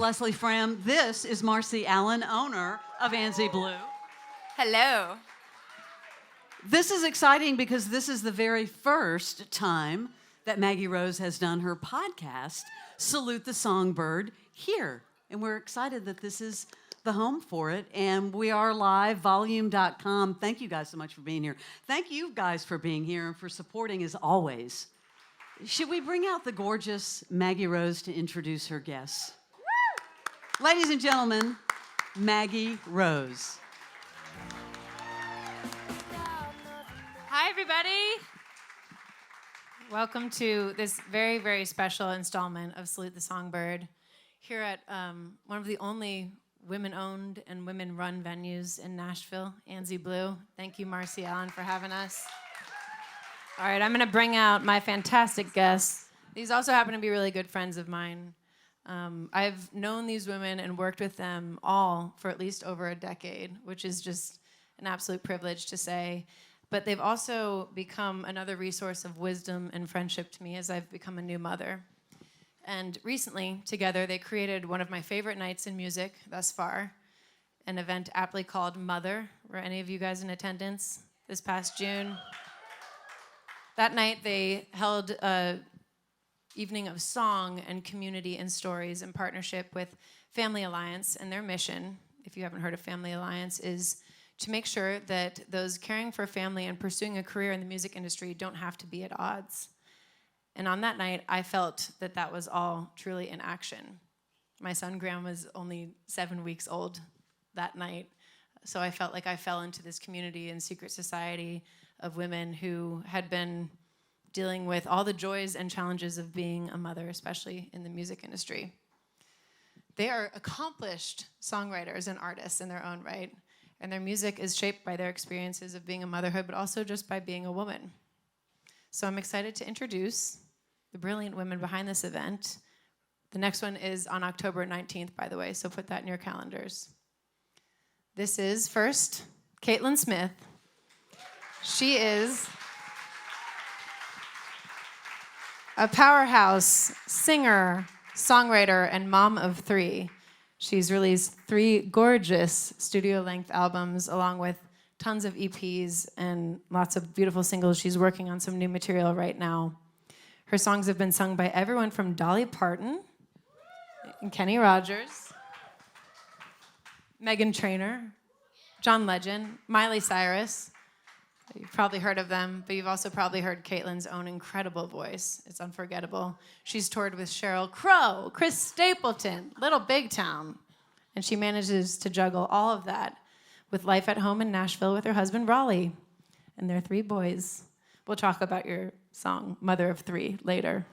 Leslie Fram. This is Marcy Allen, owner of Anzie Blue. Hello. This is exciting because this is the very first time that Maggie Rose has done her podcast, Salute the Songbird, here. And we're excited that this is the home for it. And we are live, volume.com. Thank you guys so much for being here. Thank you guys for being here and for supporting as always. Should we bring out the gorgeous Maggie Rose to introduce her guests? Woo! Ladies and gentlemen, Maggie Rose. Hi, everybody. Welcome to this very, very special installment of Salute the Songbird here at one of the only women-owned and women-run venues in Nashville, Anzie Blue. Thank you, Marcy Allen, for having us. All right, I'm going to bring out my fantastic guests. These also happen to be really good friends of mine. I've known these women and worked with them all for at least over a decade, which is just an absolute privilege to say. But they've also become another resource of wisdom and friendship to me as I've become a new mother. And recently, together, they created one of my favorite nights in music thus far, an event aptly called Mother. Were any of you guys in attendance this past June? That night, they held an evening of song and community and stories in partnership with Family Alliance. And their mission, if you haven't heard of Family Alliance, is to make sure that those caring for family and pursuing a career in the music industry don't have to be at odds. And on that night, I felt that that was all truly in action. My son, Graham, was only 7 weeks old that night. So I felt like I fell into this community and secret society of women who had been dealing with all the joys and challenges of being a mother, especially in the music industry. They are accomplished songwriters and artists in their own right, and their music is shaped by their experiences of being a motherhood, but also just by being a woman. So I'm excited to introduce the brilliant women behind this event. The next one is on October 19th, by the way, so put that in your calendars. This is, first, Caitlyn Smith. She is a powerhouse singer, songwriter, and mom of 3. She's released 3 gorgeous studio-length albums along with tons of EPs and lots of beautiful singles. She's working on some new material right now. Her songs have been sung by everyone from Dolly Parton and Kenny Rogers, Meghan Trainor, John Legend, Miley Cyrus. You've probably heard of them, but you've also probably heard Caitlyn's own incredible voice. It's unforgettable. She's toured with Sheryl Crow, Chris Stapleton, Little Big Town, and she manages to juggle all of that with life at home in Nashville with her husband, Raleigh, and their 3 boys. We'll talk about your song, Mother of 3, later.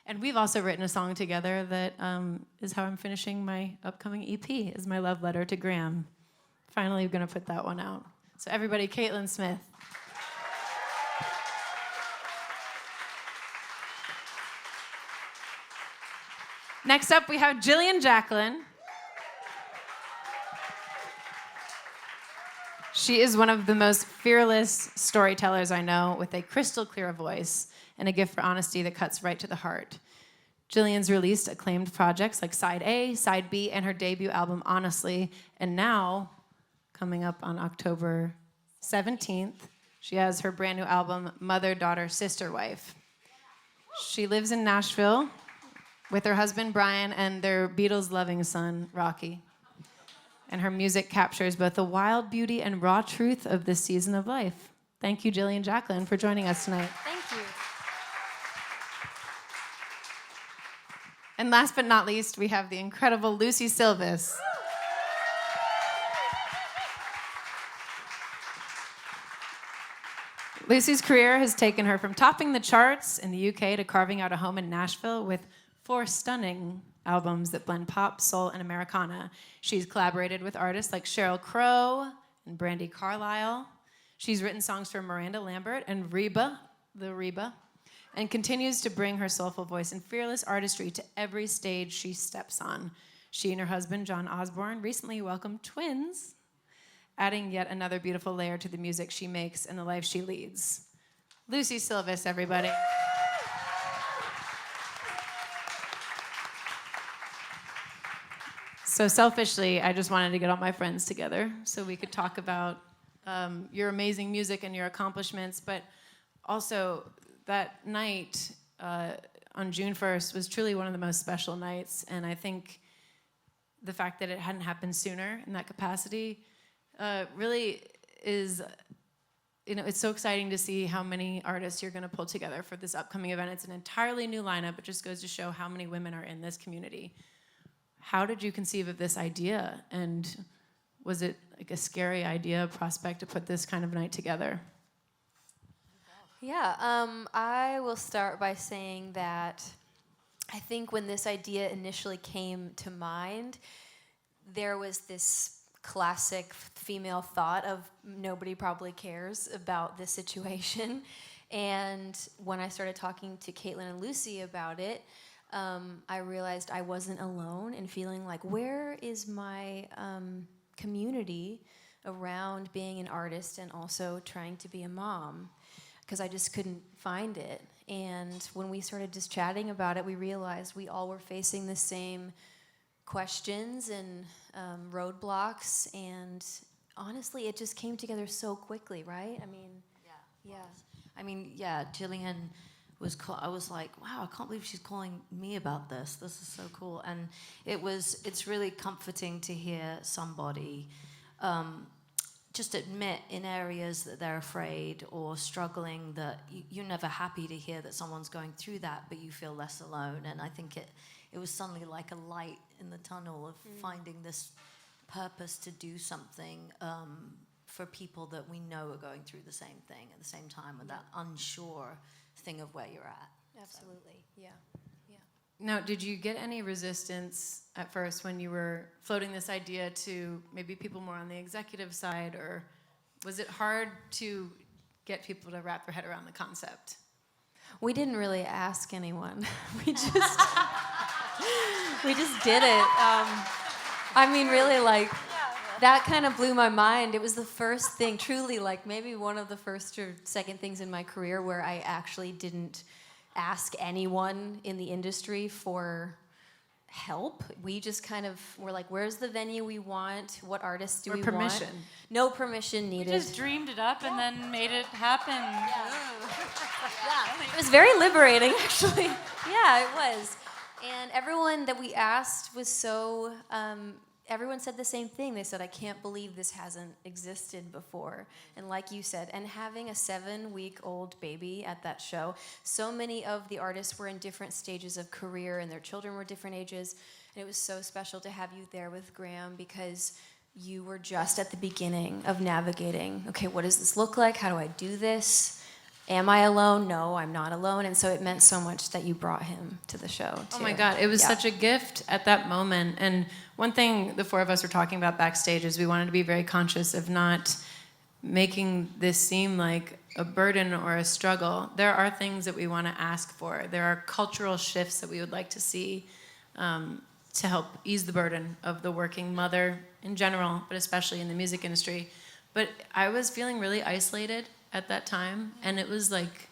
And we've also written a song together that is how I'm finishing my upcoming EP, is my love letter to Graham. Finally, going to put that one out. So everybody, Caitlyn Smith. Next up, we have Jillian Jacqueline. She is one of the most fearless storytellers I know, with a crystal clear voice and a gift for honesty that cuts right to the heart. Jillian's released acclaimed projects like Side A, Side B, and her debut album, Honestly. And now, coming up on October 17th, she has her brand new album, Mother, Daughter, Sister, Wife. She lives in Nashville with her husband, Brian, and their Beatles-loving son, Rocky. And her music captures both the wild beauty and raw truth of this season of life. Thank you, Jillian Jacqueline, for joining us tonight. Thank you. And last but not least, we have the incredible Lucie Silvas. Lucie's career has taken her from topping the charts in the UK to carving out a home in Nashville with 4 stunning albums that blend pop, soul, and Americana. She's collaborated with artists like Sheryl Crow and Brandi Carlile. She's written songs for Miranda Lambert and Reba, and continues to bring her soulful voice and fearless artistry to every stage she steps on. She and her husband, John Osborne, recently welcomed twins, adding yet another beautiful layer to the music she makes and the life she leads. Lucie Silvas, everybody. So selfishly, I just wanted to get all my friends together so we could talk about your amazing music and your accomplishments. But also, that night on June 1st was truly one of the most special nights. And I think the fact that it hadn't happened sooner in that capacity really is, it's so exciting to see how many artists you're going to pull together for this upcoming event. It's an entirely new lineup. It just goes to show how many women are in this community. How did you conceive of this idea? And was it like a scary idea, prospect to put this kind of night together? Yeah, I will start by saying that I think when this idea initially came to mind, there was this classic female thought of nobody probably cares about this situation. And when I started talking to Caitlyn and Lucie about it, I realized I wasn't alone in feeling like, where is my community around being an artist and also trying to be a mom? Because I just couldn't find it. And when we started just chatting about it, we realized we all were facing the same questions and roadblocks, and honestly, it just came together so quickly, right? I mean, Jillian I was like, wow, I can't believe she's calling me about this. This is so cool. And it's really comforting to hear somebody just admit in areas that they're afraid or struggling, that you're never happy to hear that someone's going through that, but you feel less alone. And I think it was suddenly like a light in the tunnel of finding this purpose to do something for people that we know are going through the same thing at the same time, with that unsure thing of where you're at. absolutely, yeah. Now, did you get any resistance at first when you were floating this idea to maybe people more on the executive side, or was it hard to get people to wrap their head around the concept? We didn't really ask anyone. we just did it. I mean, really, like, that kind of blew my mind. It was the first thing, truly, like maybe one of the first or second things in my career where I actually didn't ask anyone in the industry for help. We just kind of were like, where's the venue we want? What artists do we want? Permission. No permission We needed. just dreamed it up and then made it happen. It was very liberating, actually. Yeah, it was. And everyone that we asked was so, everyone said the same thing. They said, I can't believe this hasn't existed before. And like you said, and having a 7-week-old baby at that show, so many of the artists were in different stages of career and their children were different ages. And it was so special to have you there with Graham, because you were just at the beginning of navigating, okay, what does this look like? How do I do this? Am I alone? No, I'm not alone. And so it meant so much that you brought him to the show, too. Oh my God, it was such a gift at that moment. And one thing the four of us were talking about backstage is we wanted to be very conscious of not making this seem like a burden or a struggle. There are things that we want to ask for. There are cultural shifts that we would like to see to help ease the burden of the working mother in general, but especially in the music industry. But I was feeling really isolated at that time, and it was like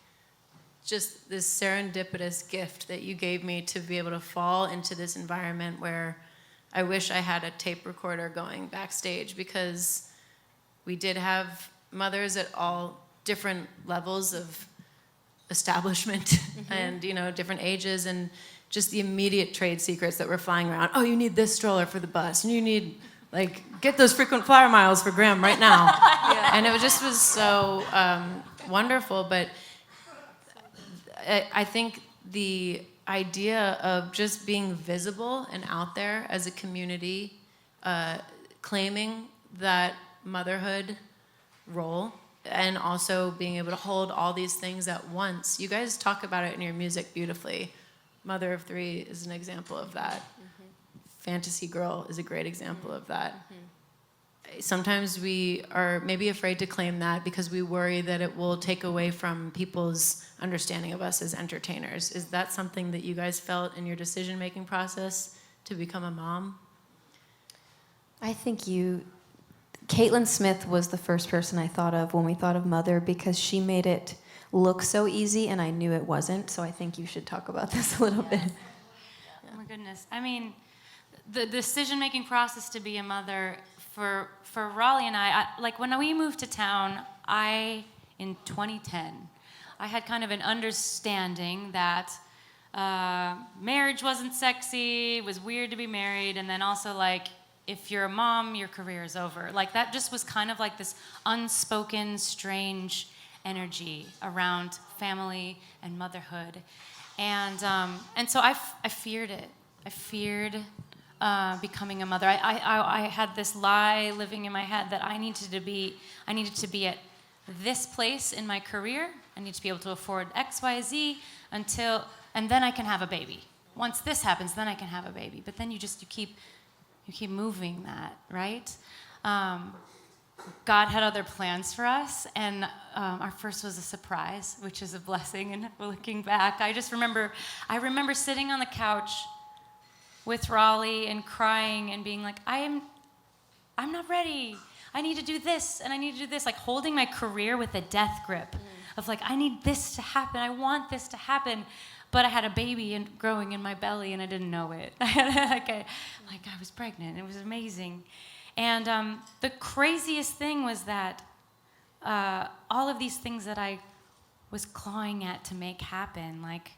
just this serendipitous gift that you gave me to be able to fall into this environment where I wish I had a tape recorder going backstage, because we did have mothers at all different levels of establishment and different ages, and just the immediate trade secrets that were flying around. Oh, you need this stroller for the bus, and you need get those frequent flyer miles for Graham right now. And it was so wonderful. But I think the idea of just being visible and out there as a community, claiming that motherhood role, and also being able to hold all these things at once. You guys talk about it in your music beautifully. Mother of Three is an example of that. Fantasy Girl is a great example of that. Sometimes we are maybe afraid to claim that because we worry that it will take away from people's understanding of us as entertainers. Is that something that you guys felt in your decision-making process to become a mom? I think Caitlyn Smith was the first person I thought of when we thought of mother, because she made it look so easy and I knew it wasn't. So I think you should talk about this a little bit. Oh my goodness. I mean, the decision-making process to be a mother for Raleigh and I, like when we moved to town, in 2010, I had kind of an understanding that marriage wasn't sexy, it was weird to be married, and then also like if you're a mom, your career is over. Like that just was kind of like this unspoken, strange energy around family and motherhood, and so I feared it. I feared becoming a mother. I had this lie living in my head that I needed to be at this place in my career. I need to be able to afford X, Y, Z and then I can have a baby. Once this happens, then I can have a baby. But then you keep moving that, right? God had other plans for us, and our first was a surprise, which is a blessing. And looking back, I remember sitting on the couch with Raleigh and crying and being like, I'm not ready. I need to do this and I need to do this, like holding my career with a death grip of like, I need this to happen. I want this to happen. But I had a baby growing in my belly and I didn't know it. I was pregnant. It was amazing. And the craziest thing was that all of these things that I was clawing at to make happen, like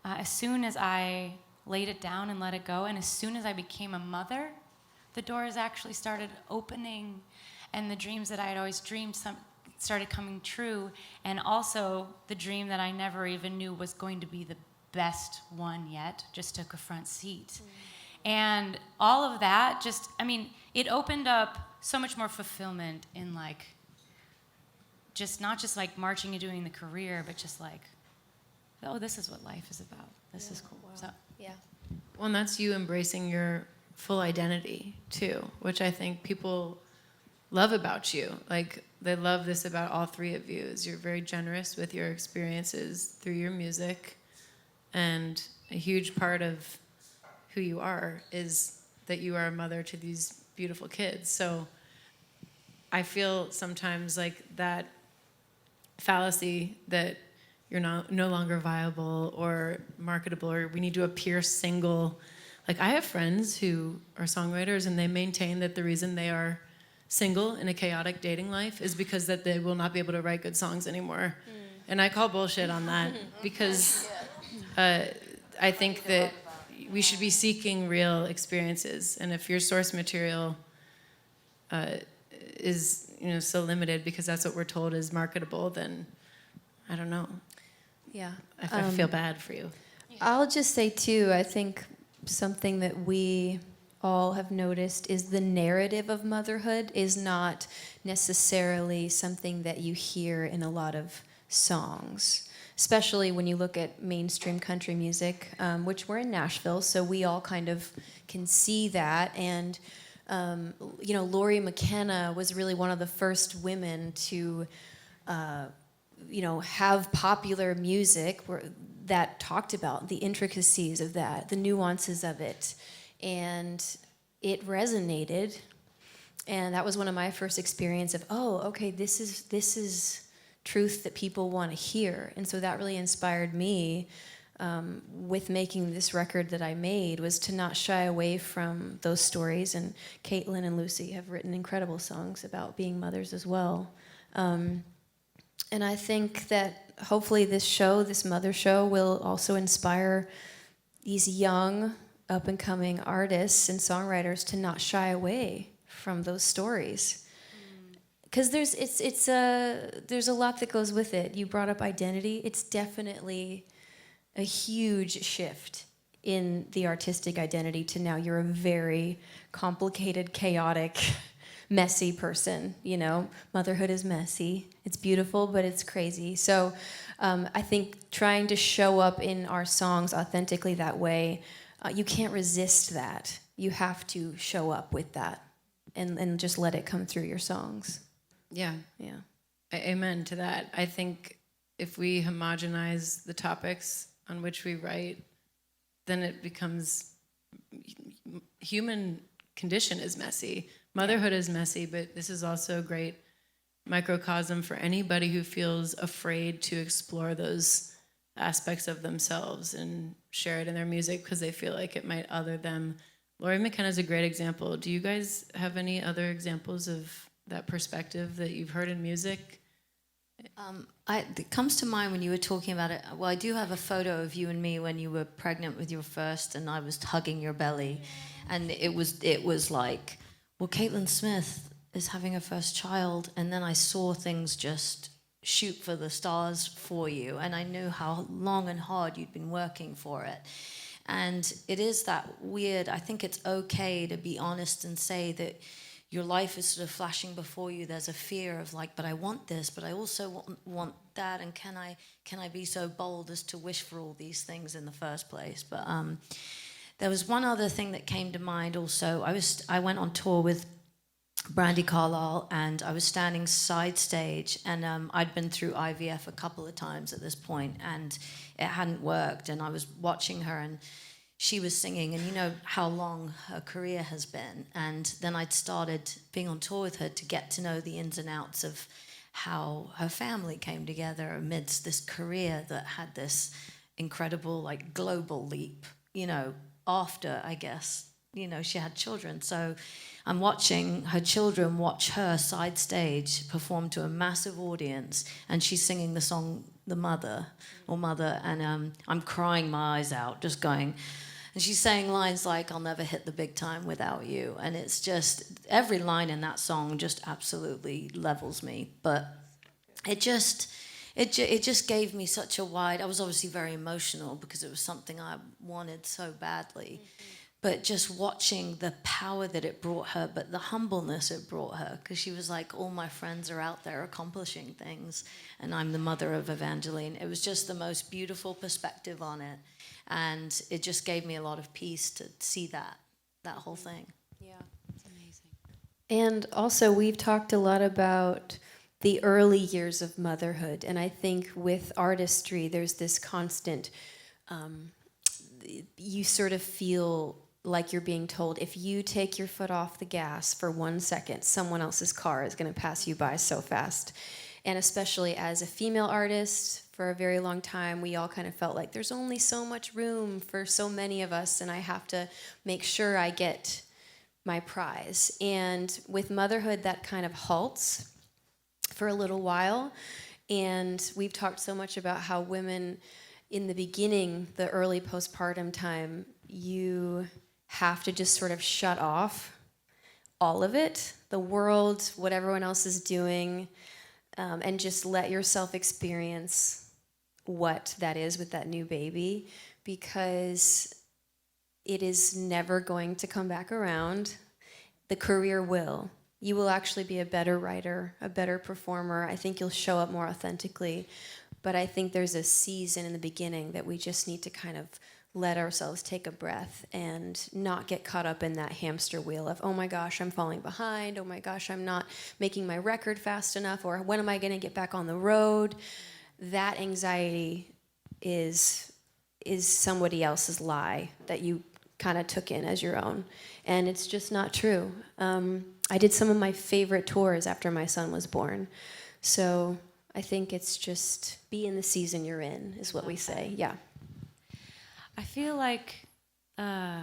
as soon as I laid it down and let it go, and as soon as I became a mother, the doors actually started opening, and the dreams that I had always dreamed started coming true, and also the dream that I never even knew was going to be the best one yet just took a front seat. And all of that it opened up so much more fulfillment in like not just like marching and doing the career, but just like, oh, this is what life is about. This is cool. Wow. So Yeah. Well, and that's you embracing your full identity too, which I think people love about you. Like they love this about all three of you, is you're very generous with your experiences through your music, and a huge part of who you are is that you are a mother to these beautiful kids. So I feel sometimes like that fallacy that you're no longer viable or marketable, or we need to appear single. Like I have friends who are songwriters and they maintain that the reason they are single in a chaotic dating life is because that they will not be able to write good songs anymore. And I call bullshit on that because I think that we should be seeking real experiences. And if your source material is so limited because that's what we're told is marketable, then I don't know. Yeah. I feel bad for you. I'll just say, too, I think something that we all have noticed is the narrative of motherhood is not necessarily something that you hear in a lot of songs, especially when you look at mainstream country music, which we're in Nashville, so we all kind of can see that. And, Lori McKenna was really one of the first women to have popular music that talked about the intricacies of that, the nuances of it, and it resonated. And that was one of my first experience of, oh, okay, this is truth that people want to hear. And so that really inspired me with making this record that I made, was to not shy away from those stories. And Caitlyn and Lucie have written incredible songs about being mothers as well. And I think that hopefully this mother show, will also inspire these young, up-and-coming artists and songwriters to not shy away from those stories. Because there's a lot that goes with it. You brought up identity. It's definitely a huge shift in the artistic identity to now you're a very complicated, chaotic, messy person. Motherhood is messy. It's beautiful, but it's crazy. So I think trying to show up in our songs authentically that way, you can't resist that. You have to show up with that and just let it come through your songs. Yeah. Yeah. Amen to that. I think if we homogenize the topics on which we write, then it becomes, human condition is messy. Motherhood is messy, but this is also a great microcosm for anybody who feels afraid to explore those aspects of themselves and share it in their music because they feel like it might other them Laurie McKenna's a great example. Do you guys have any other examples of that perspective that you've heard in music? It comes to mind when you were talking about it. Well, I do have a photo of you and me when you were pregnant with your first, and I was hugging your belly, and it was like, well, Caitlyn Smith is having her first child, and then I saw things just shoot for the stars for you, and I knew how long and hard you'd been working for it. And it is that weird, I think it's okay to be honest and say that your life is sort of flashing before you. There's a fear of like, but I want this, but I also want that, and can I be so bold as to wish for all these things in the first place? But there was one other thing that came to mind also. I went on tour with Brandi Carlile, and I was standing side stage, and I'd been through IVF a couple of times at this point, and it hadn't worked, and I was watching her, and she was singing, and you know how long her career has been, and then I'd started being on tour with her to get to know the ins and outs of how her family came together amidst this career that had this incredible like global leap, you know, after, I guess, you know, she had children. So I'm watching her children watch her side stage perform to a massive audience, and she's singing the song The Mother, and I'm crying my eyes out, just going, and she's saying lines like, I'll never hit the big time without you. And it's just, every line in that song just absolutely levels me. But it just gave me such a wide, I was obviously very emotional because it was something I wanted so badly. But just watching the power that it brought her, but the humbleness it brought her, because she was like, all my friends are out there accomplishing things, and I'm the mother of Evangeline. It was just the most beautiful perspective on it. And it just gave me a lot of peace to see that whole thing. Yeah, it's amazing. And also, we've talked a lot about the early years of motherhood, and I think with artistry, there's this constant, you sort of feel like you're being told, if you take your foot off the gas for 1 second, someone else's car is going to pass you by so fast. And especially as a female artist, for a very long time, we all kind of felt like there's only so much room for so many of us, and I have to make sure I get my prize. And with motherhood, that kind of halts for a little while. And we've talked so much about how women, in the beginning, the early postpartum time, you have to just sort of shut off all of it, the world, what everyone else is doing, and just let yourself experience what that is with that new baby, because it is never going to come back around. The career will. You will actually be a better writer, a better performer. I think you'll show up more authentically. But I think there's a season in the beginning that we just need to kind of let ourselves take a breath and not get caught up in that hamster wheel of, oh my gosh, I'm falling behind. Oh my gosh, I'm not making my record fast enough. Or when am I going to get back on the road? That anxiety is somebody else's lie that you kind of took in as your own. And it's just not true. I did some of my favorite tours after my son was born. So I think it's just be in the season you're in, is what we say. Yeah. I feel like I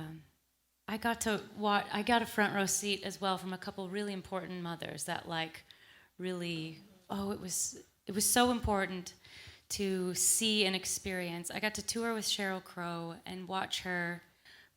got a front row seat as well from a couple really important mothers that like really, it was so important to see and experience. I got to tour with Sheryl Crow and watch her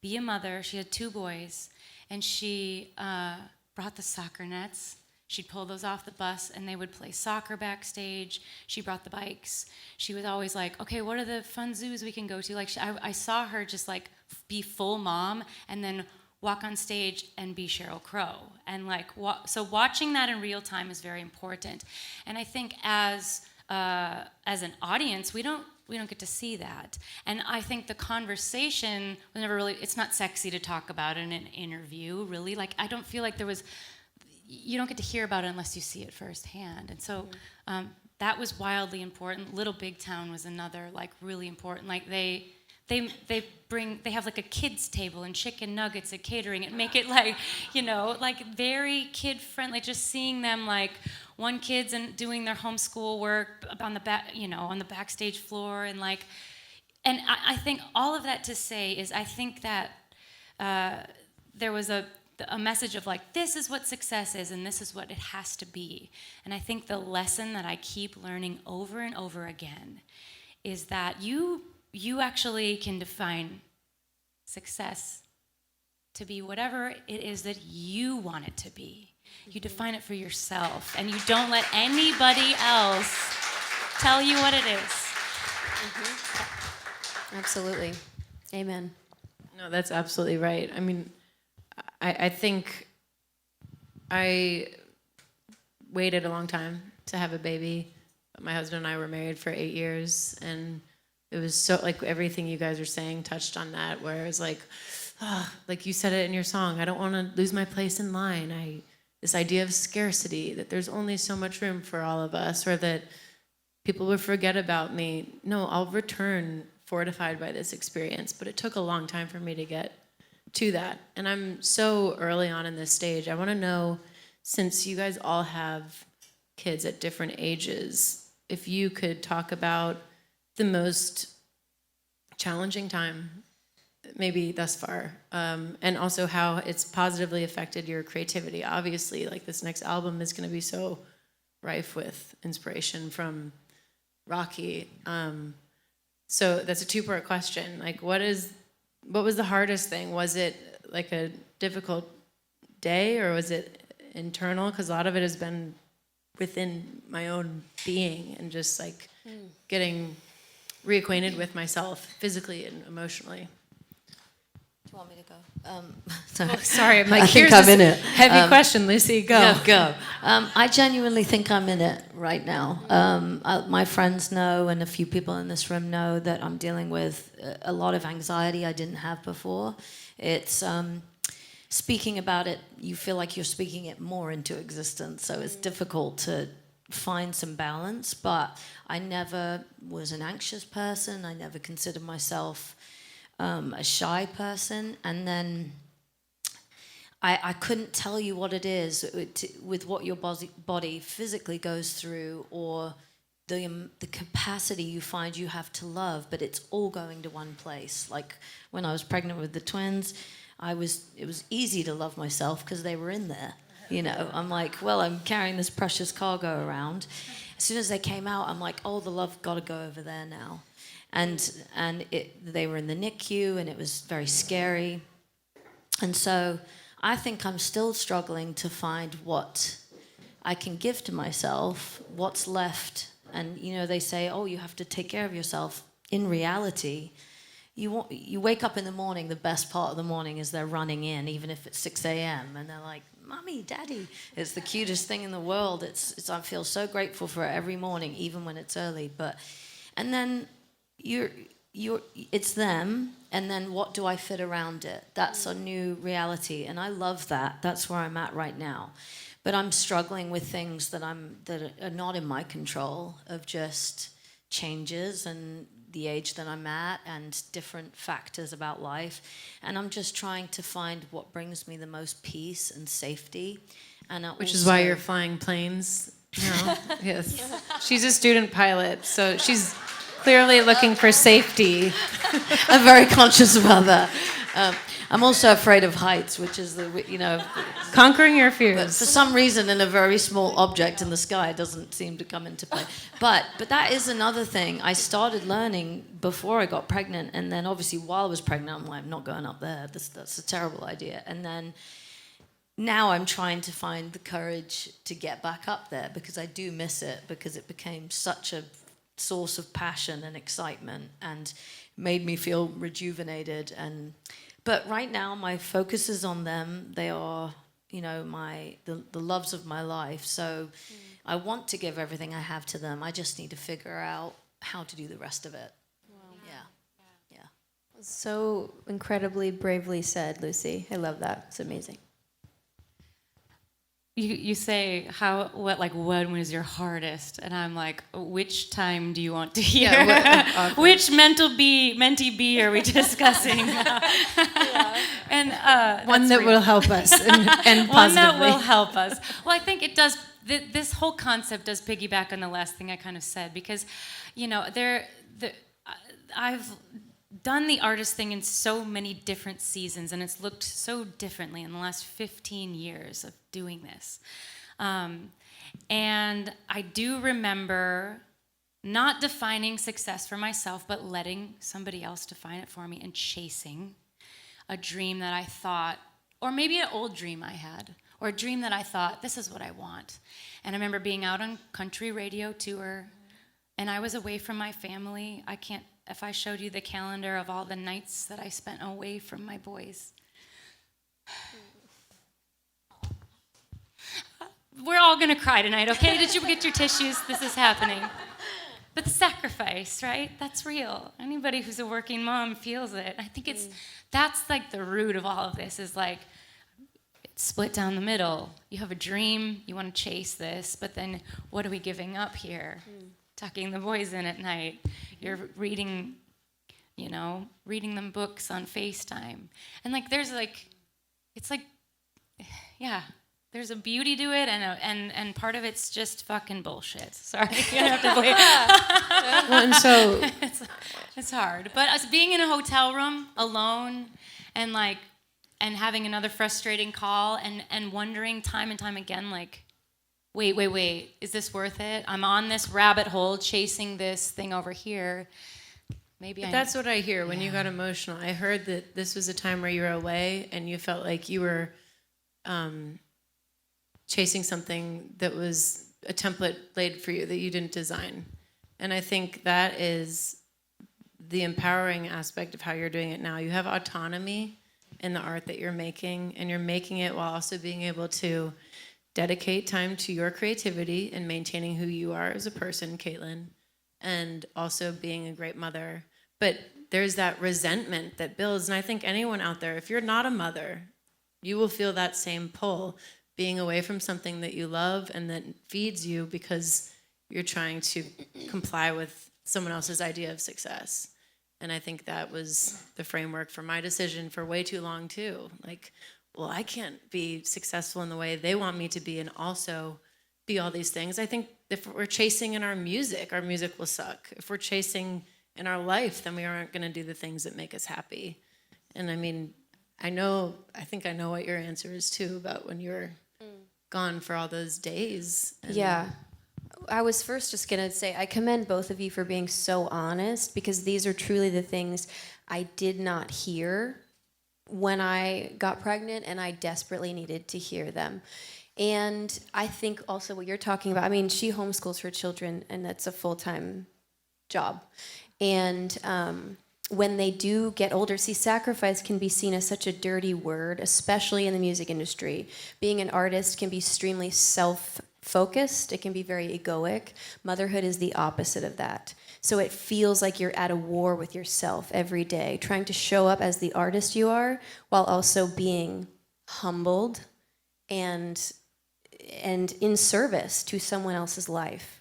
be a mother. She had 2 boys, and she brought the soccer nets. She'd pull those off the bus, and they would play soccer backstage. She brought the bikes. She was always like, okay, what are the fun zoos we can go to? Like, I saw her just like be full mom and then walk on stage and be Sheryl Crow. And like, so watching that in real time is very important. And I think as an audience, we don't get to see that. And I think the conversation was never really, it's not sexy to talk about in an interview, really. Like, I don't feel like you don't get to hear about it unless you see it firsthand. And so that was wildly important. Little Big Town was another, like, really important. Like, they have like a kids table and chicken nuggets at catering and make it like, you know, like very kid friendly. Just seeing them like one kid's and doing their homeschool work on the back, you know, on the backstage floor, and like, and I think all of that to say is I think that there was a message of like, this is what success is and this is what it has to be. And I think the lesson that I keep learning over and over again is that you actually can define success to be whatever it is that you want it to be. You define it for yourself, and you don't let anybody else tell you what it is. Absolutely. Amen. No, that's absolutely right. I mean, I think I waited a long time to have a baby. My husband and I were married for 8 years, and it was so, like, everything you guys are saying touched on that, where it was like, like you said it in your song, I don't want to lose my place in line. This idea of scarcity, that there's only so much room for all of us, or that people would forget about me. No, I'll return fortified by this experience, but it took a long time for me to get to that. And I'm so early on in this stage. I want to know, since you guys all have kids at different ages, if you could talk about the most challenging time, maybe thus far, and also how it's positively affected your creativity. Obviously, like, this next album is going to be so rife with inspiration from Rocky. So that's a two-part question. Like, what was the hardest thing? Was it like a difficult day, or was it internal? Because a lot of it has been within my own being, and just like getting reacquainted with myself physically and emotionally. Do you want me to go? Sorry, I'm like, I here's think I'm this in it. heavy question, Lucie. Go. Go. I genuinely think I'm in it right now. My friends know, and a few people in this room know, that I'm dealing with a lot of anxiety I didn't have before. It's speaking about it, you feel like you're speaking it more into existence, so it's difficult to find some balance. But I never was an anxious person. I never considered myself a shy person, and then I couldn't tell you what it is with what your body physically goes through, or the capacity you find you have to love, but it's all going to one place. Like when I was pregnant with the twins, it was easy to love myself because they were in there. You know, I'm like, well, I'm carrying this precious cargo around. As soon as they came out, I'm like, oh, the love got to go over there now. And they were in the NICU, and it was very scary. And so I think I'm still struggling to find what I can give to myself, what's left. And, you know, they say, oh, you have to take care of yourself. In reality, you wake up in the morning, the best part of the morning is they're running in, even if it's 6 a.m. And they're like, Mommy, Daddy. It's the cutest thing in the world. I feel so grateful for it every morning, even when it's early. And then it's them, and then what do I fit around it? That's a new reality, and I love that. That's where I'm at right now. But I'm struggling with things that are not in my control, of just changes and the age that I'm at and different factors about life. And I'm just trying to find what brings me the most peace and safety. Which is why you're flying planes now. Yes. She's a student pilot, so she's clearly looking for safety. I'm very conscious about that. I'm also afraid of heights, which is Conquering your but fears. for some reason, in a very small object in the sky, doesn't seem to come into play. But that is another thing I started learning before I got pregnant, and then obviously while I was pregnant, I'm like, I'm not going up there. That's a terrible idea. And then now I'm trying to find the courage to get back up there, because I do miss it, because it became such a source of passion and excitement and made me feel rejuvenated. But right now my focus is on them. They are, the loves of my life. So I want to give everything I have to them. I just need to figure out how to do the rest of it. Yeah. So incredibly bravely said, Lucie. I love that. It's amazing. You say when was your hardest, and I'm like, which time do you want to hear? Which mentee B are we discussing? And One that will help us and positively. One that will help us. Well, I think it does. This whole concept does piggyback on the last thing I kind of said, because, I've done the artist thing in so many different seasons, and it's looked so differently in the last 15 years of doing this. And I do remember not defining success for myself, but letting somebody else define it for me and chasing a dream that I thought, or maybe an old dream I had, or a dream that I thought, this is what I want. And I remember being out on country radio tour, and I was away from my family. If I showed you the calendar of all the nights that I spent away from my boys. We're all gonna cry tonight, okay? Did you get your tissues? This is happening. But the sacrifice, right? That's real. Anybody who's a working mom feels it. I think that's like the root of all of this, is like, it's split down the middle. You have a dream, you want to chase this, but then what are we giving up here? Tucking the boys in at night. You're reading them books on FaceTime. And like, there's a beauty to it, and part of it's just fucking bullshit. Sorry, you don't have to believe. Well, and so it's hard. But us being in a hotel room alone, and having another frustrating call, and wondering time and time again, like, wait, is this worth it? I'm on this rabbit hole chasing this thing over here. That's what I hear when you got emotional. I heard that this was a time where you were away and you felt like you were chasing something that was a template laid for you that you didn't design. And I think that is the empowering aspect of how you're doing it now. You have autonomy in the art that you're making, and you're making it while also being able to dedicate time to your creativity and maintaining who you are as a person, Caitlyn, and also being a great mother. But there's that resentment that builds, and I think anyone out there, if you're not a mother, you will feel that same pull, being away from something that you love and that feeds you because you're trying to comply with someone else's idea of success. And I think that was the framework for my decision for way too long too. Like, well, I can't be successful in the way they want me to be and also be all these things. I think if we're chasing in our music will suck. If we're chasing in our life, then we aren't gonna do the things that make us happy. And I mean, I think I know what your answer is too, about when you're gone for all those days. Yeah. I was first just going to say, I commend both of you for being so honest, because these are truly the things I did not hear when I got pregnant, and I desperately needed to hear them. And I think also what you're talking about, I mean, she homeschools her children, and that's a full-time job. And when they do get older, see, sacrifice can be seen as such a dirty word, especially in the music industry. Being an artist can be extremely self-focused. It can be very egoic. Motherhood is the opposite of that. So it feels like you're at a war with yourself every day, trying to show up as the artist you are while also being humbled and in service to someone else's life,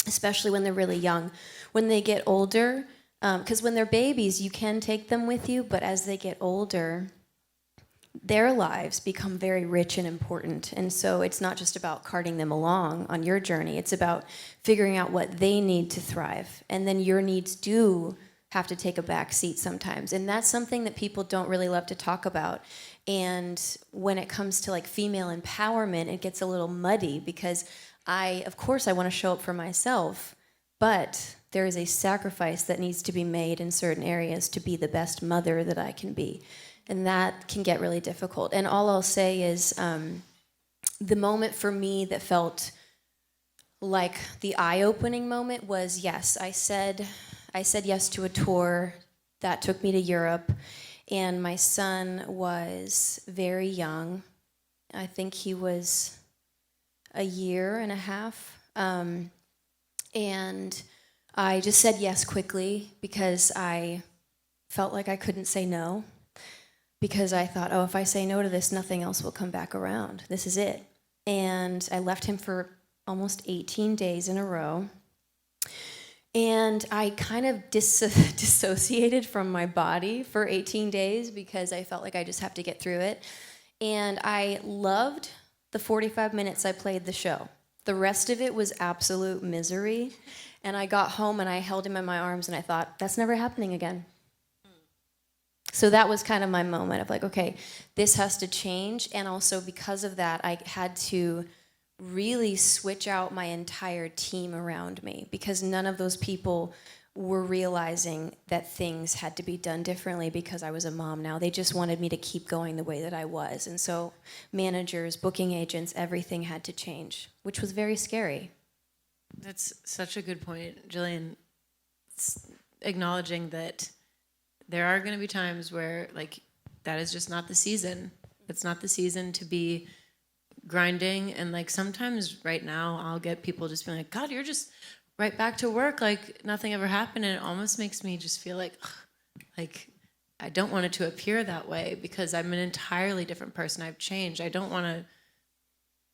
especially when they're really young. When they get older, because when they're babies, you can take them with you, but as they get older, their lives become very rich and important. And so it's not just about carting them along on your journey. It's about figuring out what they need to thrive. And then your needs do have to take a back seat sometimes. And that's something that people don't really love to talk about. And when it comes to like female empowerment, it gets a little muddy, because of course I want to show up for myself, but there is a sacrifice that needs to be made in certain areas to be the best mother that I can be. And that can get really difficult. And all I'll say is the moment for me that felt like the eye-opening moment was, yes, I said yes to a tour that took me to Europe, and my son was very young. I think he was a year and a half. And I just said yes quickly because I felt like I couldn't say no. Because I thought, oh, if I say no to this, nothing else will come back around. This is it. And I left him for almost 18 days in a row. And I kind of dissociated from my body for 18 days because I felt like I just have to get through it. And I loved the 45 minutes I played the show. The rest of it was absolute misery. And I got home and I held him in my arms and I thought, that's never happening again. So that was kind of my moment of like, okay, this has to change. And also because of that, I had to really switch out my entire team around me, because none of those people were realizing that things had to be done differently because I was a mom now. They just wanted me to keep going the way that I was. And so managers, booking agents, everything had to change, which was very scary. That's such a good point, Jillian. Acknowledging that there are going to be times where, like, that is just not the season. It's not the season to be grinding. And, like, sometimes right now I'll get people just being like, God, you're just right back to work like nothing ever happened. And it almost makes me just feel like, ugh, like, I don't want it to appear that way because I'm an entirely different person. I've changed. I don't want to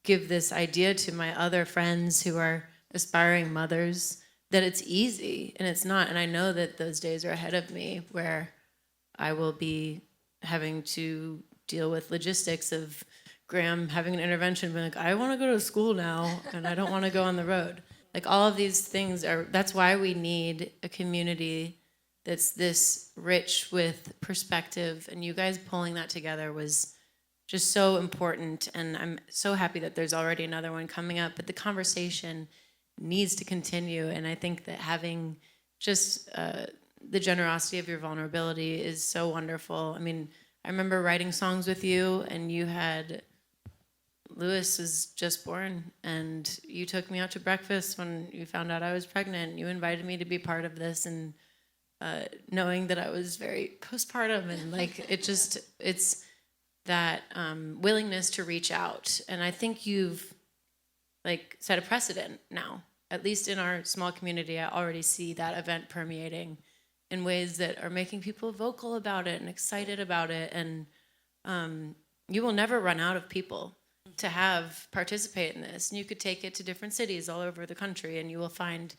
give this idea to my other friends who are aspiring mothers that it's easy, and it's not. And I know that those days are ahead of me where I will be having to deal with logistics of Graham having an intervention, being like, I want to go to school now and I don't want to go on the road. Like, all of these things that's why we need a community that's this rich with perspective, and you guys pulling that together was just so important. And I'm so happy that there's already another one coming up, but the conversation needs to continue. And I think that having just the generosity of your vulnerability is so wonderful. I mean, I remember writing songs with you, and you had Lewis was just born, and you took me out to breakfast when you found out I was pregnant. You invited me to be part of this, and knowing that I was very postpartum, and like it's that willingness to reach out. And I think you've like set a precedent now, at least in our small community. I already see that event permeating in ways that are making people vocal about it and excited about it. And you will never run out of people to have participate in this. And you could take it to different cities all over the country, and you will find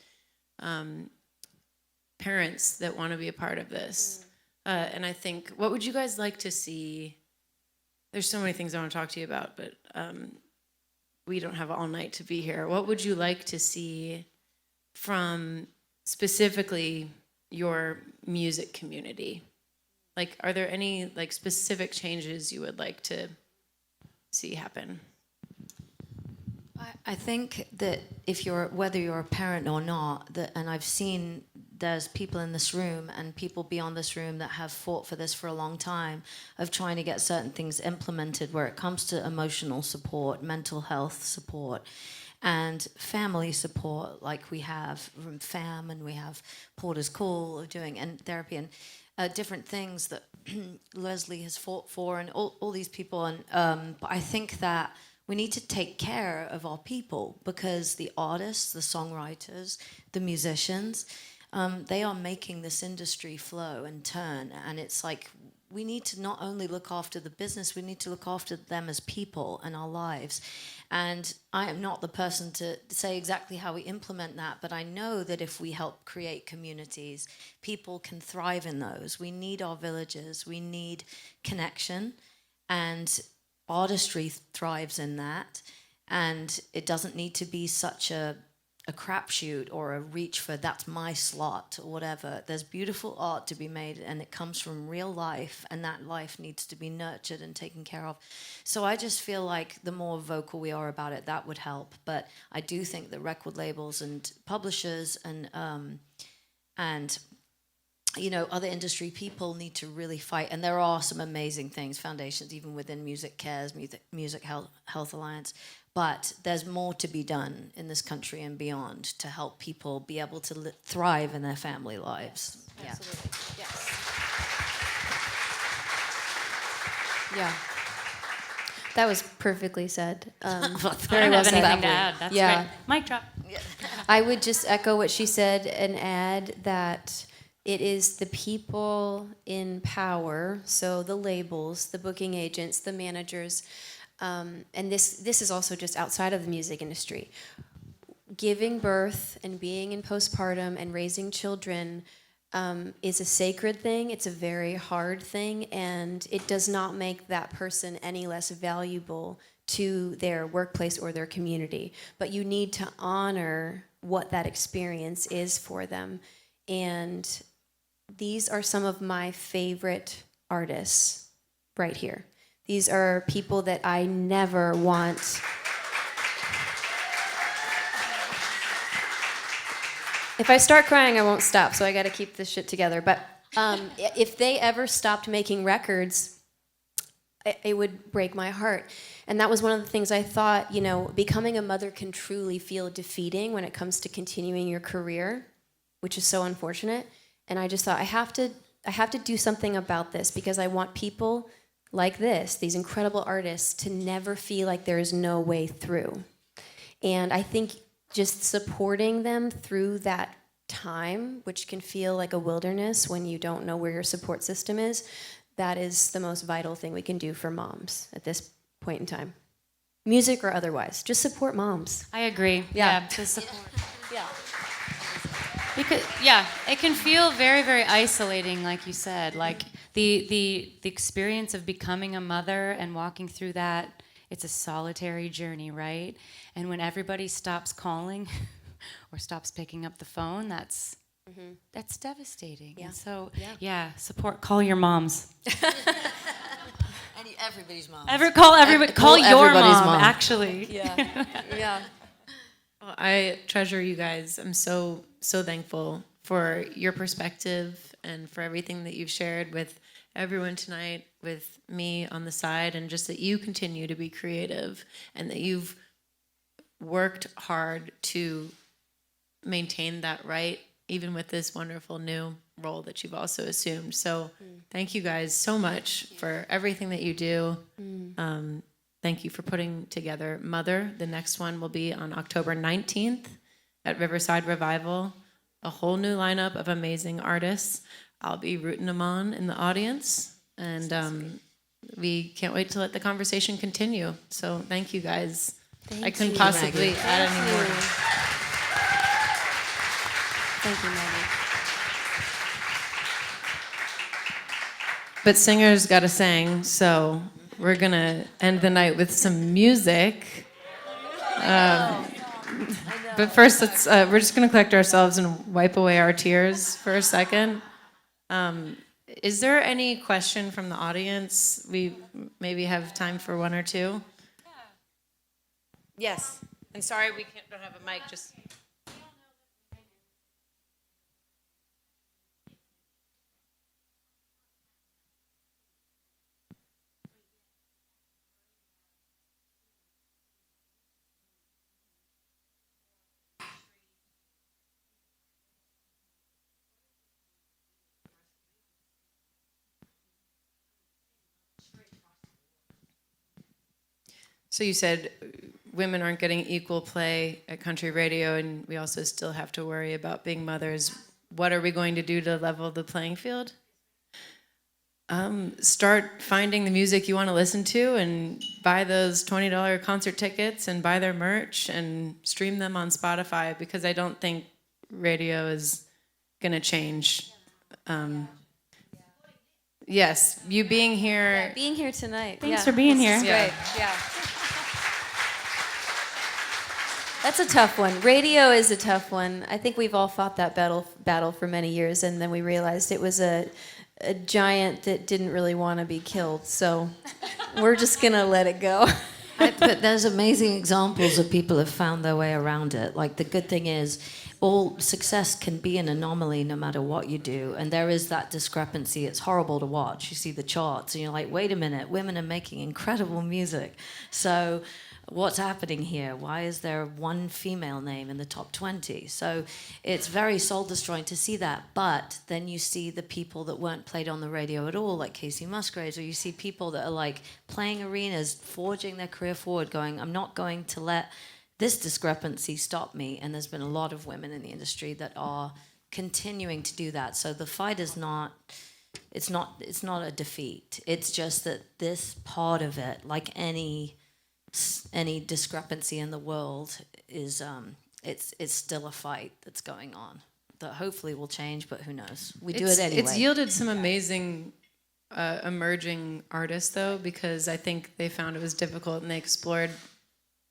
parents that want to be a part of this. And I think, what would you guys like to see? There's so many things I want to talk to you about, but we don't have all night to be here. What would you like to see from specifically your music community? Like, are there any like specific changes you would like to see happen? I think that whether you're a parent or not, and I've seen there's people in this room and people beyond this room that have fought for this for a long time, of trying to get certain things implemented where it comes to emotional support, mental health support, and family support, like we have from FAM, and we have Porter's Call doing, and therapy, and different things that Leslie has fought for, and all these people. And but I think that we need to take care of our people, because the artists, the songwriters, the musicians, they are making this industry flow and turn. And it's like, we need to not only look after the business, we need to look after them as people and our lives. And I am not the person to say exactly how we implement that, but I know that if we help create communities, people can thrive in those. We need our villages, we need connection, and artistry thrives in that. And it doesn't need to be such a crapshoot or a reach for that's my slot or whatever. There's beautiful art to be made, and it comes from real life, and that life needs to be nurtured and taken care of. So I just feel like the more vocal we are about it, that would help. But I do think that record labels and publishers and you know, other industry people need to really fight. And there are some amazing things, foundations, even within Music Cares, Music Health Alliance. But there's more to be done in this country and beyond to help people be able to thrive in their family lives. Yes, absolutely. Yes. Yeah. That was perfectly said. I Very don't well have said. anything to add. That's Yeah. great. Mic drop. I would just echo what she said and add that it is the people in power, so the labels, the booking agents, the managers, and this is also just outside of the music industry. Giving birth and being in postpartum and raising children is a sacred thing. It's a very hard thing, and it does not make that person any less valuable to their workplace or their community. But you need to honor what that experience is for them. And these are some of my favorite artists right here. These are people that I never want. If I start crying, I won't stop, so I got to keep this shit together. But if they ever stopped making records, it would break my heart. And that was one of the things I thought, you know, becoming a mother can truly feel defeating when it comes to continuing your career, which is so unfortunate. And I just thought, I have to do something about this, because I want people like this, these incredible artists, to never feel like there is no way through. And I think just supporting them through that time, which can feel like a wilderness when you don't know where your support system is, that is the most vital thing we can do for moms at this point in time. Music or otherwise, just support moms. I agree. Yeah. To support. Yeah. Because it can feel very, very isolating, like you said. Like the experience of becoming a mother and walking through that, it's a solitary journey, right? And when everybody stops calling or stops picking up the phone, that's devastating. Yeah. And so Yeah. support. Call your moms. Everybody's mom. Call everybody. Call your everybody's mom. mom. Actually. Yeah. Yeah. Well, I treasure you guys. I'm so thankful for your perspective and for everything that you've shared with everyone tonight, with me on the side, and just that you continue to be creative and that you've worked hard to maintain that right, even with this wonderful new role that you've also assumed. So thank you guys so much for everything that you do. Thank you for putting together Mother. The next one will be on October 19th at Riverside Revival. A whole new lineup of amazing artists. I'll be rooting them on in the audience. And we can't wait to let the conversation continue. So thank you guys. I couldn't possibly add any more. Thank you, Maggie. But singers gotta sing, so we're gonna end the night with some music. But first, we're just gonna collect ourselves and wipe away our tears for a second. Is there any question from the audience? We maybe have time for one or two. Yes. And sorry, don't have a mic. Just. So you said women aren't getting equal play at country radio, and we also still have to worry about being mothers. What are we going to do to level the playing field? Start finding the music you want to listen to and buy those $20 concert tickets and buy their merch and stream them on Spotify, because I don't think radio is going to change. Yes, you being here. Being here tonight. Thanks for being here. Great. Yeah. That's a tough one. Radio is a tough one. I think we've all fought that battle for many years, and then we realized it was a giant that didn't really want to be killed. So we're just gonna let it go. But there's amazing examples of people have found their way around it. Like, the good thing is, all success can be an anomaly no matter what you do. And there is that discrepancy. It's horrible to watch. You see the charts and you're like, wait a minute, women are making incredible music. So what's happening here? Why is there one female name in the top 20? So it's very soul-destroying to see that. But then you see the people that weren't played on the radio at all, like Casey Musgraves, or you see people that are like playing arenas, forging their career forward, going, I'm not going to let this discrepancy stop me. And there's been a lot of women in the industry that are continuing to do that. So the fight is not, it's not a defeat. It's just that this part of it, like any discrepancy in the world, is it's still a fight that's going on that hopefully will change, but who knows? We do it anyway. It's yielded some amazing emerging artists, though, because I think they found it was difficult and they explored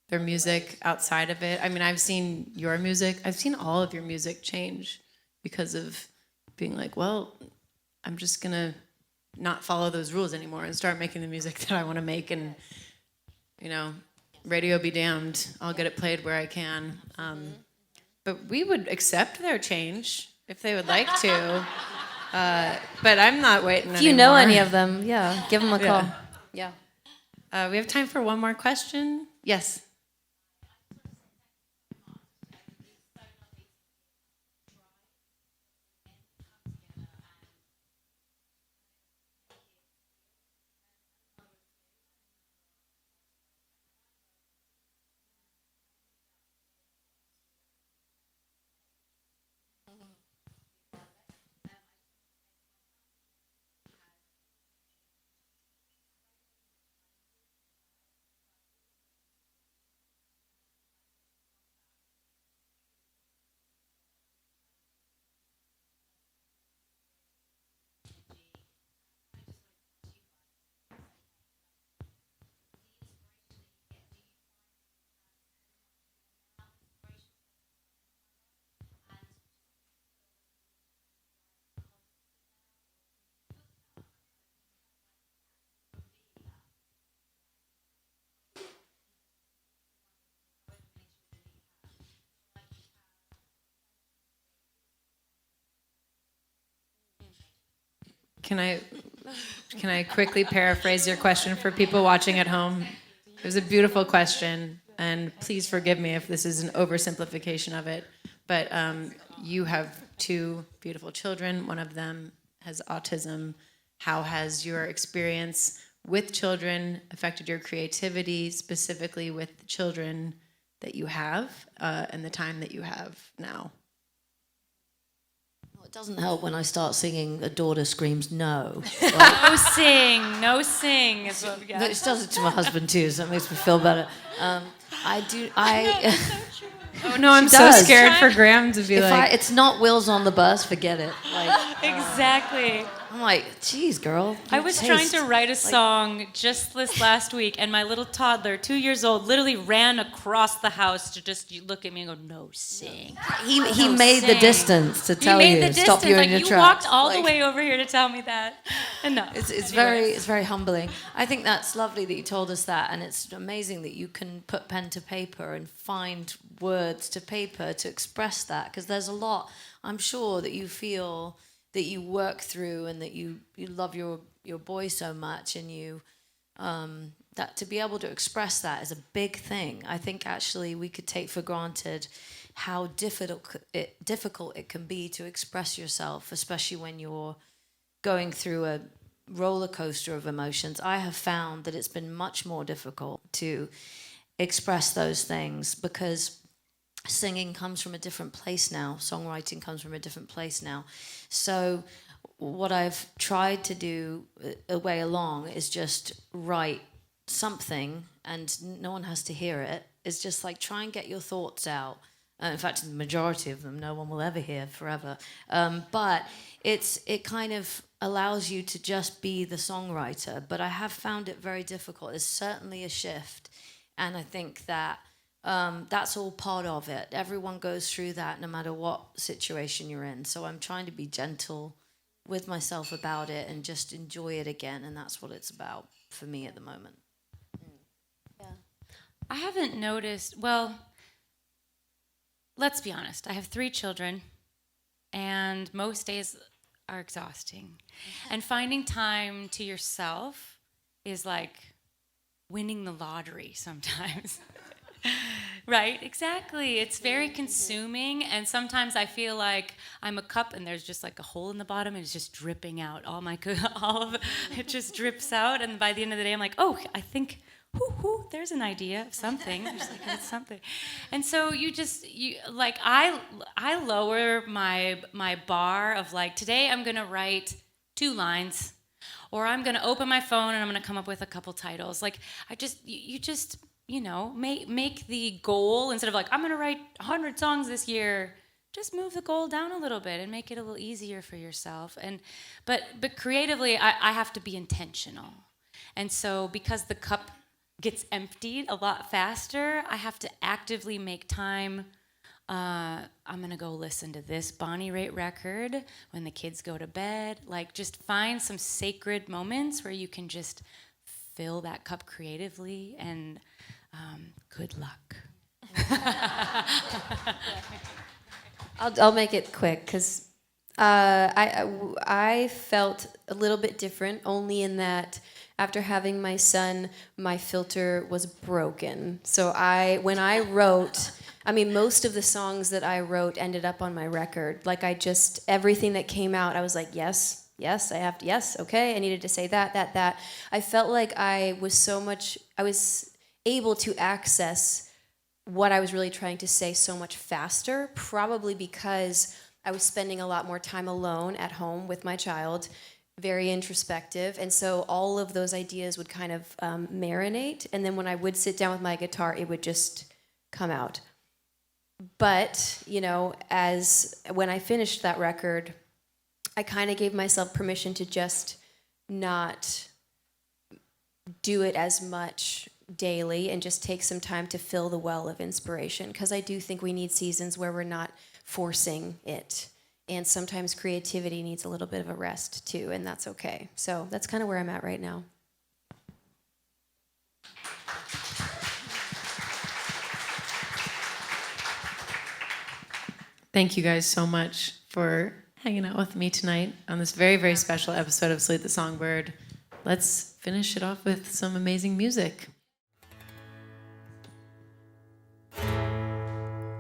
their music outside of it. I mean, I've seen your music, I've seen all of your music change because of being like, well, I'm just gonna not follow those rules anymore and start making the music that I want to make. And, you know, radio be damned. I'll get it played where I can. But we would accept their change if they would like to. But I'm not waiting If you know any of them, yeah, give them a call. Yeah. We have time for one more question. Yes. Can I quickly paraphrase your question for people watching at home? It was a beautiful question, and please forgive me if this is an oversimplification of it. But you have 2 beautiful children. One of them has autism. How has your experience with children affected your creativity, specifically with the children that you have and the time that you have now? It doesn't help when I start singing "A Daughter Screams No." No sing, no sing. Is what we got. It does it to my husband too, so that makes me feel better. Oh no, I'm so does. scared for Graham to be like. It's not Wheels on the Bus, forget it. Exactly. I'm like, geez, girl. I was trying to write a song just this last week, and my little toddler, 2 years old, literally ran across the house to just look at me and go, "No sing." He made the distance to tell you, stop you in your you tracks. walked all the way over here to tell me that. And no, it's very humbling. I think that's lovely that you told us that, and it's amazing that you can put pen to paper and find words to paper to express that, because there's a lot, I'm sure, that you feel that you work through, and that you love your boy so much, and you that to be able to express that is a big thing. I think actually we could take for granted how difficult it can be to express yourself, especially when you're going through a roller coaster of emotions. I have found that it's been much more difficult to express those things, because singing comes from a different place now. Songwriting comes from a different place now. So what I've tried to do a way along is just write something, and no one has to hear it. It's just like, try and get your thoughts out. In fact, the majority of them no one will ever hear forever. But it kind of allows you to just be the songwriter. But I have found it very difficult. It's certainly a shift. And I think that that's all part of it. Everyone goes through that no matter what situation you're in. So I'm trying to be gentle with myself about it and just enjoy it again. And that's what it's about for me at the moment. Yeah. I haven't noticed, well, let's be honest. I have 3 children, and most days are exhausting. And finding time to yourself is like winning the lottery sometimes. Right, exactly. It's very consuming, and sometimes I feel like I'm a cup and there's just like a hole in the bottom and it's just dripping out. All of it just drips out, and by the end of the day I'm like, oh, I think there's an idea of something. Just like, it's something. And so I lower my bar of like, today I'm gonna write 2 lines, or I'm gonna open my phone and I'm gonna come up with a couple titles. Like you know, make the goal, instead of like, I'm gonna write 100 songs this year, just move the goal down a little bit and make it a little easier for yourself. But creatively, I have to be intentional. And so because the cup gets emptied a lot faster, I have to actively make time I'm gonna go listen to this Bonnie Raitt record when the kids go to bed. Like, just find some sacred moments where you can just fill that cup creatively, and good luck. I'll make it quick because I felt a little bit different, only in that after having my son, my filter was broken. So when I wrote, I mean, most of the songs that I wrote ended up on my record. Like, everything that came out, I was like, yes, I have to, yes, okay, I needed to say that. I felt like I was able to access what I was really trying to say so much faster, probably because I was spending a lot more time alone at home with my child, very introspective, and so all of those ideas would kind of marinate, and then when I would sit down with my guitar, it would just come out. But, as when I finished that record, I kind of gave myself permission to just not do it as much daily and just take some time to fill the well of inspiration, because I do think we need seasons where we're not forcing it, and sometimes creativity needs a little bit of a rest too, and that's okay. So that's kind of where I'm at right now. Thank you guys so much for hanging out with me tonight on this very, very special episode of Salute the Songbird. Let's finish it off with some amazing music.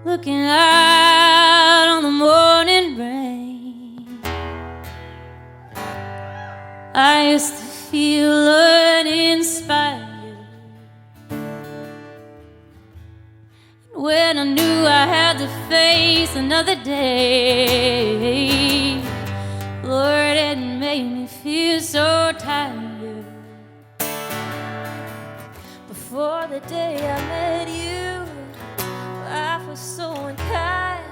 Looking out on the morning rain, I used to feel uninspired. When I knew I had to face another day, Lord, it made me feel so tired. Before the day I met you, life was so unkind,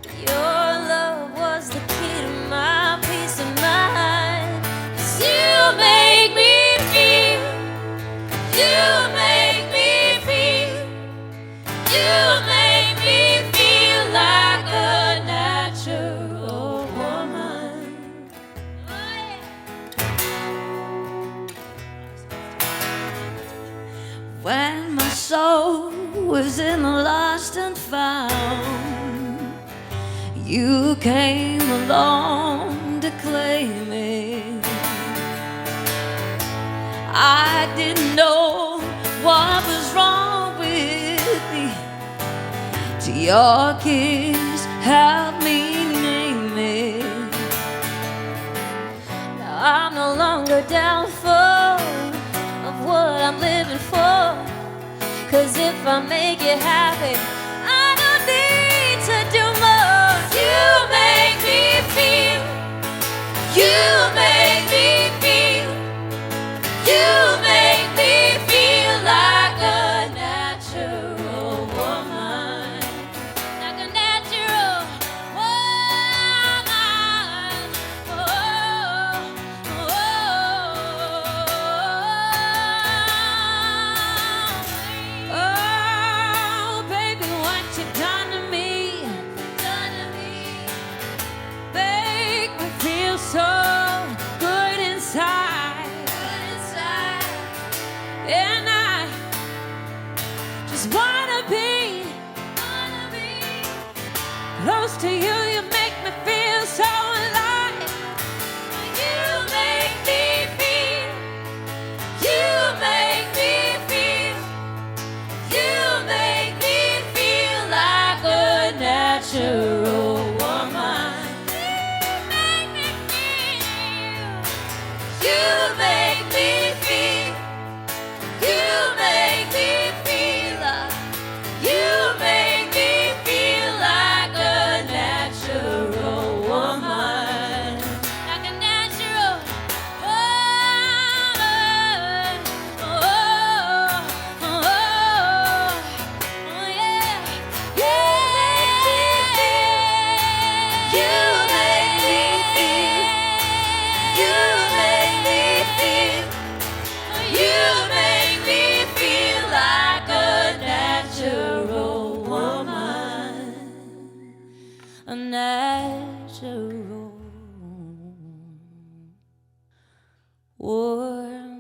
but your love was the key to my peace of mind. 'Cause you make me feel, you make me feel, you make me feel like a natural woman. Oh, yeah. When my soul was in the lost and found, you came along to claim it. I didn't know what was wrong with me, till your kiss helped me name it. Now I'm no longer doubtful of what I'm living for, 'cause if I make it happen, I don't need to do more. You make me feel, you make me feel, you make me feel like a natural woman, like a natural woman. Oh, oh, oh, baby, woman.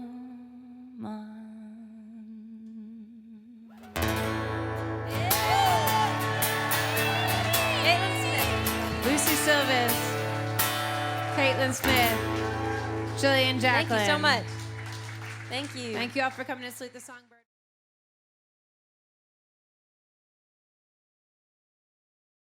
Lucie Silvas, Caitlyn Smith, Jillian, Jacqueline. Thank you so much. Thank you. Thank you all for coming to Salute the Songbird.